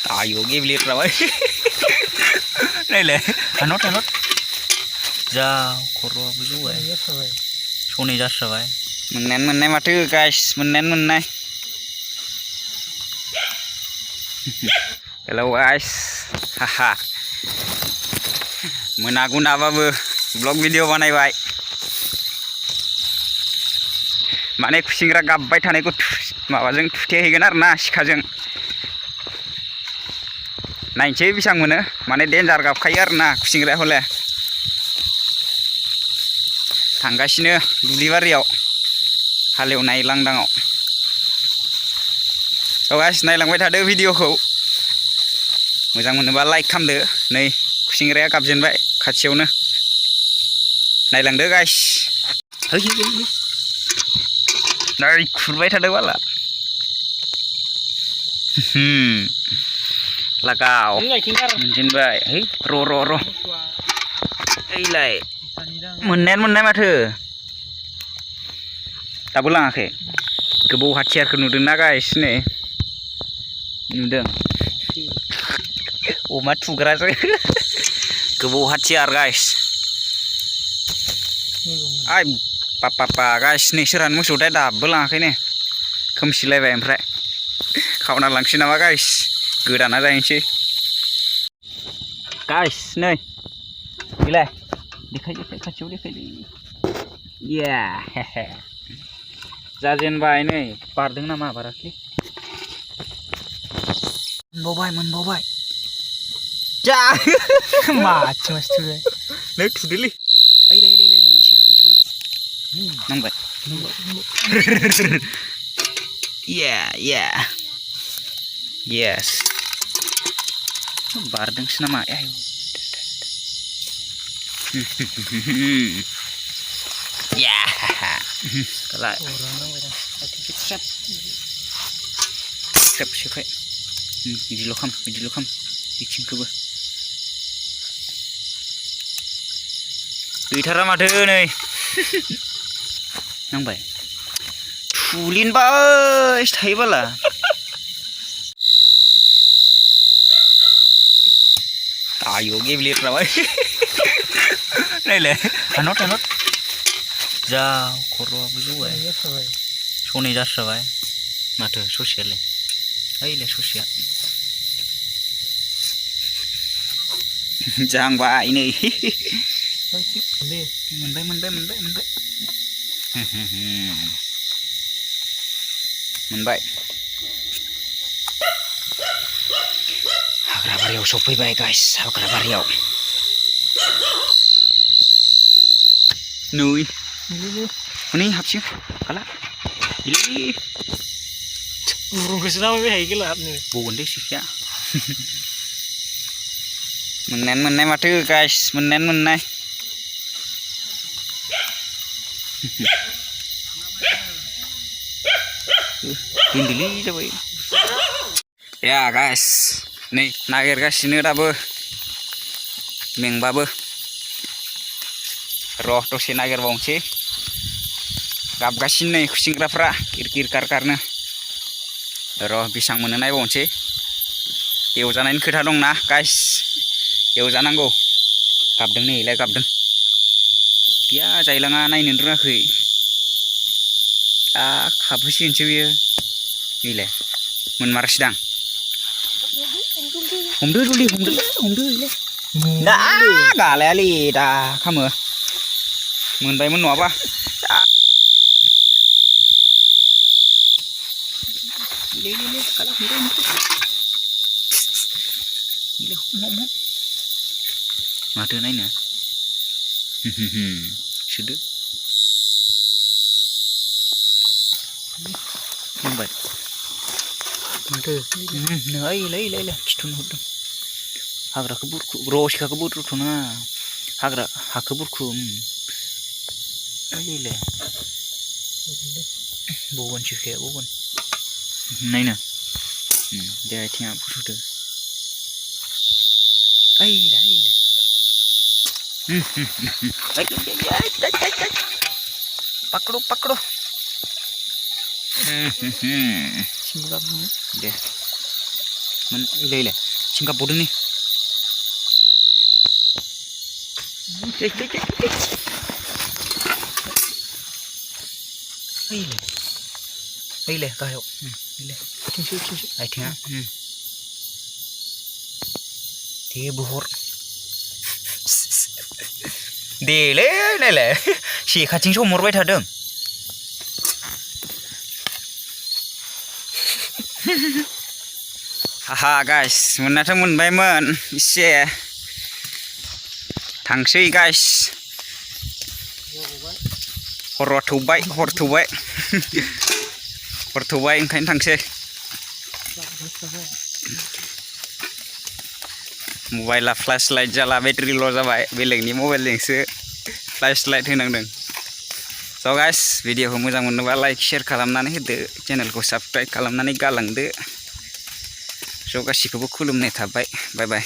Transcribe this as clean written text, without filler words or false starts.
Ayo giblir rồi. Đây là nốt ra koro buju vậy. Số này ra rồi. Mình nén mà thứ guys, mình nén này. Hello guys. Haha. Mình aku nak apa vlog video बनाई भाई. माने खुसिंग्रा गाबबाय थानायखौ माबाजों थुथेहैगोन आरो ना सिखाजों नायनोसै बेसेबां मोनो माने डेन्जार गाबखायो आरो ना खुसिंग्राया हले थांगासिनो दुब्लिबारियाव हालेवनाय लांदाङाव गाइस नायलांबाय थादो भिडिअखौ मोजां मोनोबा लाइक खालामदो नै खुसिंग्राया गाबजेनबाय खाथियावनो नायलांदो गाइस नै खुरबाय थादों बाला लगाव मोनजेनबाय है र' ओइलाय मोननाय माथो दाबो लाङाखै गोबौ हाथियारखौ नुदोंना गाइस नै नुदों अमा थुग्राजों गोबौ हाथियार गाइस आइ पापा गाइस नै सोरानो मोसौ दाबो लाङाखै ने खोमसिलायबाय ओमफ्राय खावना लांसै नामा गाइस गोदाना जाहैनोसै गाइस नै बिलाय देखाय खाथियाव देखायलै या जाजेनबाय नै बारदों नामा बाराखै मोनबावबाय जा मास थुबाय नै थुदोलै नांबाय yes बारदोंसो नामा ट्रेप सोखाय बिदिल' खाम बिथिंखौबो गैथारा माथो नै नांबाय थुलिनबाय थायोबाला ayo giblir rồi. Đây là nốt ra koro buju vậy. Số này ra rồi. Mà thử số xịt này. Đây là số xịt. Giang vãi này. Mình bay. Mình bay. Hagra bariau sopaibai guys, hagra bariau. Nuôi. Ini hapsi. Kalah. Ini. Burung kesana mới hay cái lạp này. Buồn đấy xịt ya. Mình nén mà thứ guys, mình này. Tin dili coba. Ya guys. Nih nagiरगासिनो दाबो मेंबाबो र' दसे नागिरबावनोसै गाबगासिनो नै खुसिंग्राफ्रा किरकिर कारकारनो र' बेसां mono नायबावनोसै एवजानायनि खोथा दंना guys एवजानांगौ गाबदों नै इलाय गाबदों गैया जायलाङा नायनो रोङाखै खाबहोसिगोनसो बियो इलाय मोनमारासैदां हमदो इलाय दा गालायालै दा खामो मोनबायमोन नङाबा माथो नायनो सुदो मोनबाय माथो नै खिथुनो हरदों हाग्राखौ बुरखु रसिखाखौ बुरथ'नाङा हाग्रा हाखौ बुरखु ओइलाय बगन सिखाया बगन नायनो दे आथिङा बुरथ'दो ओइलाय पकड़ो दे मोन इलाय सिंगा बदों नि इलाय गाहायाव इलाय आथिङा दे बहर देलै नायलाय सेखाथिंसो हमहरबाय थादों हाहा गाइस मोननाथ' मोनबायमोन इसे थांसै गाइस हर थौबाय ओंखायनो थांसै मबाइला फ्लैश लाइट जाला बेटारि ल' जाबाय बेलेगनि मबाइलजोंसो फ्लैश लाइट होनांदों स' गाइस भिडिअखौ मोजां मोनोबा लाइक शेयार खालामनानै होदो चेनेलखौ साबस्क्राइब खालामनानै गालांदो स' गासिखौबो खुलुमनाय थाबाय बाय बाय